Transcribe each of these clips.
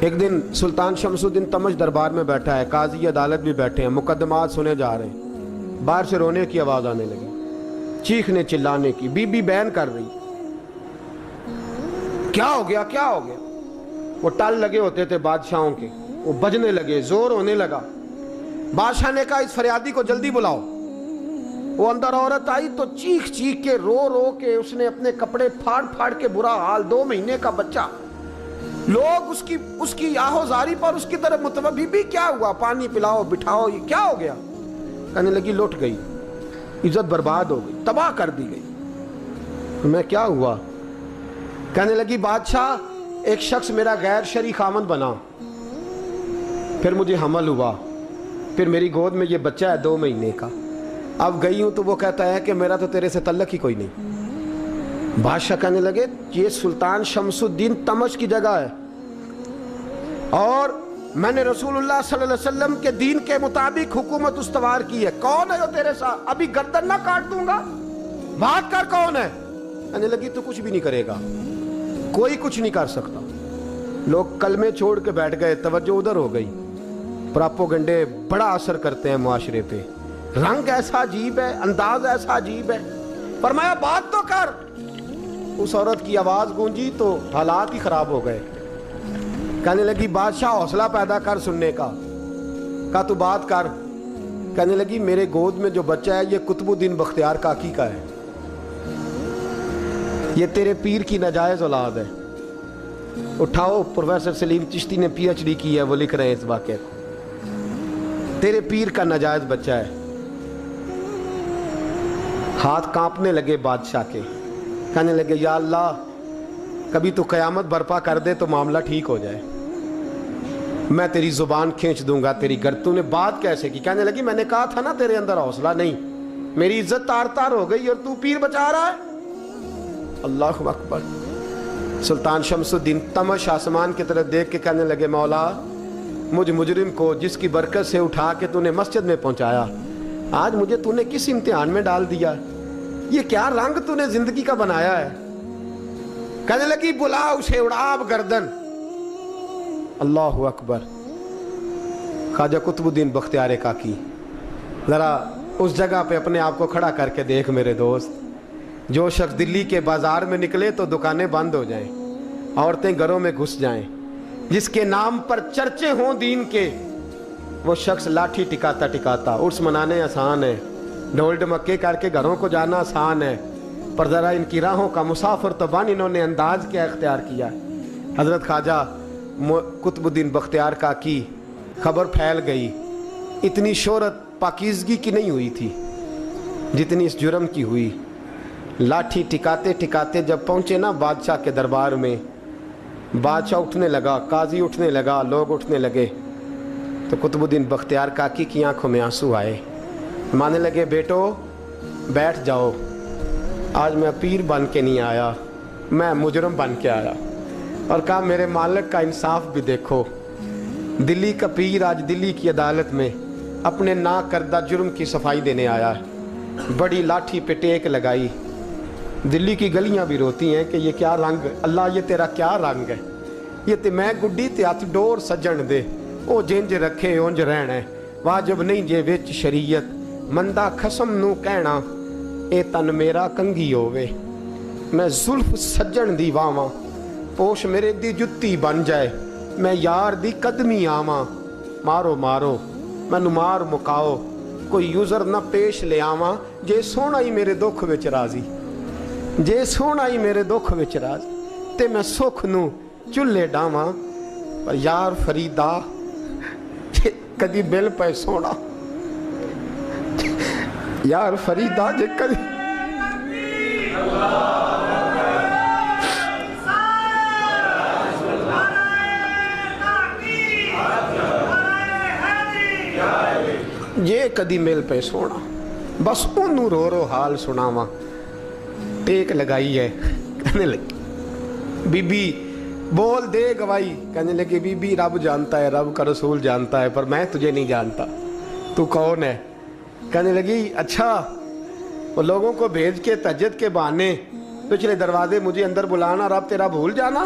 ایک دن سلطان شمس الدین تمش دربار میں بیٹھا ہے، قاضی عدالت بھی بیٹھے ہیں، مقدمات سنے جا رہے ہیں، باہر سے رونے کی آواز آنے لگی، چیخنے چلانے کی، بی بی بیان کر رہی، کیا ہو گیا کیا ہو گیا؟ وہ ٹال لگے ہوتے تھے بادشاہوں کے، وہ بجنے لگے، زور ہونے لگا۔ بادشاہ نے کہا اس فریادی کو جلدی بلاؤ۔ وہ اندر عورت آئی تو چیخ چیخ کے رو رو کے اس نے اپنے کپڑے پھاڑ پھاڑ کے، برا حال، 2 مہینے کا بچہ، لوگ اس کی آہو زاری پر اس کی طرف متوجہ، بی بی کیا ہوا؟ پانی پلاؤ، بٹھاؤ، یہ کیا ہو گیا؟ کہنے لگی لٹ گئی، عزت برباد ہو گئی، تباہ کر دی گئی۔ میں کیا ہوا؟ کہنے لگی بادشاہ ایک شخص میرا غیر شرعی خامند بنا، پھر مجھے حمل ہوا، پھر میری گود میں یہ بچہ ہے 2 مہینے کا، اب گئی ہوں تو وہ کہتا ہے کہ میرا تو تیرے سے تعلق ہی کوئی نہیں۔ بادشاہ کہنے لگے یہ سلطان شمس الدین تمش کی جگہ ہے، اور میں نے رسول اللہ صلی اللہ علیہ وسلم کے دین کے مطابق حکومت استوار کی ہے، کون ہے جو تیرے ساتھ؟ ابھی گردن نہ کاٹ دوں گا، بات کر کون ہے؟ کہنے لگی تو کچھ بھی نہیں کرے گا، کوئی کچھ نہیں کر سکتا۔ لوگ کلمے چھوڑ کے بیٹھ گئے، توجہ ادھر ہو گئی۔ پراپوگنڈے بڑا اثر کرتے ہیں معاشرے پہ، رنگ ایسا عجیب ہے، انداز ایسا عجیب ہے۔ فرمایا بات تو کر۔ اس عورت کی آواز گونجی تو حالات ہی خراب ہو گئے۔ کہنے لگی بادشاہ حوصلہ پیدا کر سننے کا۔ کہا تو بات کر۔ کہنے لگی میرے گود میں جو بچہ ہے یہ قطب الدین بختیار کاکی کا ہے، یہ تیرے پیر کی ناجائز اولاد ہے۔ اٹھاؤ، پروفیسر سلیم چشتی نے پی ایچ ڈی کی ہے، وہ لکھ رہے ہیں اس واقعے کو، تیرے پیر کا ناجائز بچہ ہے۔ ہاتھ کانپنے لگے بادشاہ کے، کہنے لگے یا اللہ کبھی تو قیامت برپا کر دے تو معاملہ ٹھیک ہو جائے، میں تیری زبان کھینچ دوں گا تیری تو نے بات کیسے کی؟ کہنے لگی میں نے کہا تھا نا تیرے اندر حوصلہ نہیں، میری عزت تار تار ہو گئی اور تو پیر بچا رہا ہے۔ اللہ اکبر۔ سلطان شمس الدین تمش آسمان کی طرف دیکھ کے کہنے لگے مولا مجھ مجرم کو جس کی برکت سے اٹھا کے تو نے مسجد میں پہنچایا، آج مجھے تو نے کس امتحان میں ڈال دیا؟ یہ کیا رنگ تو نے زندگی کا بنایا ہے؟ کہنے لگی بلا اسے، اڑاب گردن۔ اللہ اکبر۔ خواجہ قطب الدین بختیار کاکی، ذرا اس جگہ پہ اپنے آپ کو کھڑا کر کے دیکھ میرے دوست۔ جو شخص دلی کے بازار میں نکلے تو دکانیں بند ہو جائیں، عورتیں گھروں میں گھس جائیں، جس کے نام پر چرچے ہوں دین کے، وہ شخص لاٹھی ٹکاتا ٹکاتا، عرس منانے آسان ہے، ڈھول ڈمکے کر کے گھروں کو جانا آسان ہے، پر ذرا ان کی راہوں کا مسافر تو بن انہوں نے انداز کیا اختیار کیا۔ حضرت خواجہ قطب الدین بختیار کاکی، خبر پھیل گئی، اتنی شہرت پاکیزگی کی نہیں ہوئی تھی جتنی اس جرم کی ہوئی۔ لاٹھی ٹکاتے ٹکاتے جب پہنچے نا بادشاہ کے دربار میں، بادشاہ اٹھنے لگا، قاضی اٹھنے لگا، لوگ اٹھنے لگے، تو قطب الدین بختیار کاکی کی آنکھوں میں آنسو آئے، مانے لگے بیٹو بیٹھ جاؤ، آج میں پیر بن کے نہیں آیا، میں مجرم بن کے آیا۔ اور کہا میرے مالک کا انصاف بھی دیکھو، دلی کا پیر آج دلی کی عدالت میں اپنے نا کردہ جرم کی صفائی دینے آیا ہے، بڑی لاٹھی پہ ٹیک لگائی، دلی کی گلیاں بھی روتی ہیں کہ یہ کیا رنگ، اللہ یہ تیرا کیا رنگ ہے، یہ تے میں گڈی تے ہاتھ ڈور سجن دے، او جنج رکھے اونج رہنا ہے، واجب نہیں جے وچ شریعت، مندہ خسم نو کہنا اے تن میرا کنگھی ہووے، میں زلف سجن دی واواں، پوش میرے دی جتی بن جائے، میں یار دی قدمی آواں، مارو مارو مینوں مار مکاؤ، کوئی یوزر نہ پیش لے آواں، جے سونا ہی میرے دکھ وچ راضی، جے سونا ہی میرے دکھ وچ راضی، تے میں سکھ نو چلے ڈاواں، پر یار فریدا جے کدی بل پے سونا، یار فریدا جے کدی جے کدی مل پہ سونا، بس انہوں رو رو حال سناواں، ٹیک لگائی ہے۔ کہنے لگی بی بی بول دے گواہی، کہنے لگی بی بی رب جانتا ہے، رب کا رسول جانتا ہے، پر میں تجھے نہیں جانتا، تو کون ہے؟ کہنے لگی اچھا وہ لوگوں کو بھیج کے تہجد کے بہانے پچھلے دروازے مجھے اندر بلانا، رب تیرا بھول جانا،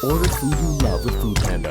Order food you love with Food Panda.